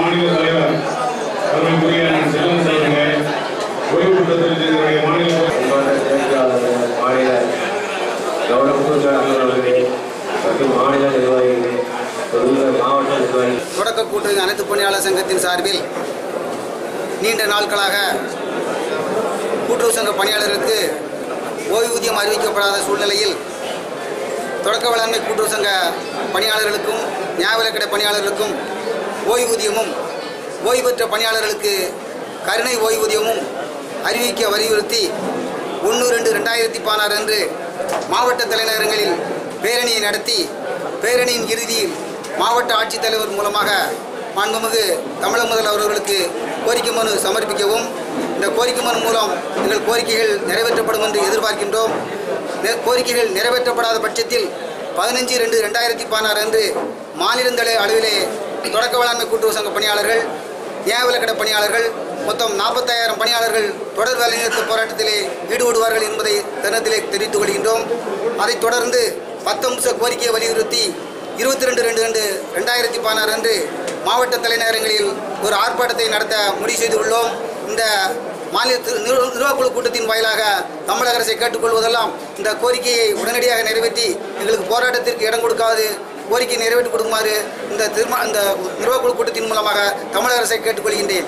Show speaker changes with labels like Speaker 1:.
Speaker 1: மாநில தலைவர் அவர்களுக்குரிய செல்வம் செய்யுங்க ஓய்வு கூட்டத்தில் மாநில கவனக்குழுக்களே மற்றும் மாநில நிர்வாகிகளே மாவட்ட நிர்வாகிகள்
Speaker 2: தொடக்க கூட்டுறவு அனைத்து பணியாளர் சங்கத்தின் சார்பில் நீண்ட நாட்களாக கூட்டுறவு சங்க பணியாளர்களுக்கு ஓய்வூதியம் அறிவிக்கப்படாத சூழ்நிலையில் தொடக்க வேளாண்மை கூட்டுறவு சங்க பணியாளர்களுக்கும் நியாய விலைக்கடை பணியாளர்களுக்கும் ஓய்வூதியமும் ஓய்வு பெற்ற பணியாளர்களுக்கு கருணை ஓய்வூதியமும் அறிவிக்க வலியுறுத்தி 1/2/2016 அன்று மாவட்ட தலைநகரங்களில் பேரணியை நடத்தி பேரணியின் இறுதியில் மாவட்ட ஆட்சித்தலைவர் மூலமாக மாண்புமிகு தமிழக முதல்வர் அவர்களுக்கு கோரிக்கை மனு சமர்ப்பிக்கவும் இந்த கோரிக்கை மனு மூலம் எங்கள் கோரிக்கைகள் நிறைவேற்றப்படும் என்று எதிர்பார்க்கின்றோம். கோரிக்கைகள் நிறைவேற்றப்படாத பட்சத்தில் 15/2/2016 அன்று மாநிலந்தலை அளவிலே தொடக்க வேளாண்மை கூட்டுறவு சங்க பணியாளர்கள் நியாய விலைக்கடை பணியாளர்கள் மொத்தம் 45,000 பணியாளர்கள் தொடர் வேலைநிறுத்த போராட்டத்திலே ஈடுபடுவார்கள் என்பதை தருணத்திலே தெரிவித்துக் கொள்கின்றோம். அதைத் தொடர்ந்து 10 அம்ச கோரிக்கையை வலியுறுத்தி 22/2/2016 அன்று மாவட்ட தலைநகரங்களில் ஒரு ஆர்ப்பாட்டத்தை நடத்த முடிவு செய்துள்ளோம். இந்த மாநில நிர்வாகக்குழு கூட்டத்தின் வாயிலாக தமிழக அரசை கேட்டுக்கொள்வதெல்லாம் இந்த கோரிக்கையை உடனடியாக நிறைவேற்றி எங்களுக்கு போராட்டத்திற்கு இடம் கொடுக்காது கோரிக்கை நிறைவேற்றி கொடுக்குமாறு இந்த நிர்வாகக்குழு கூட்டத்தின் மூலமாக தமிழக அரசை கேட்டுக்கொள்கின்றேன்.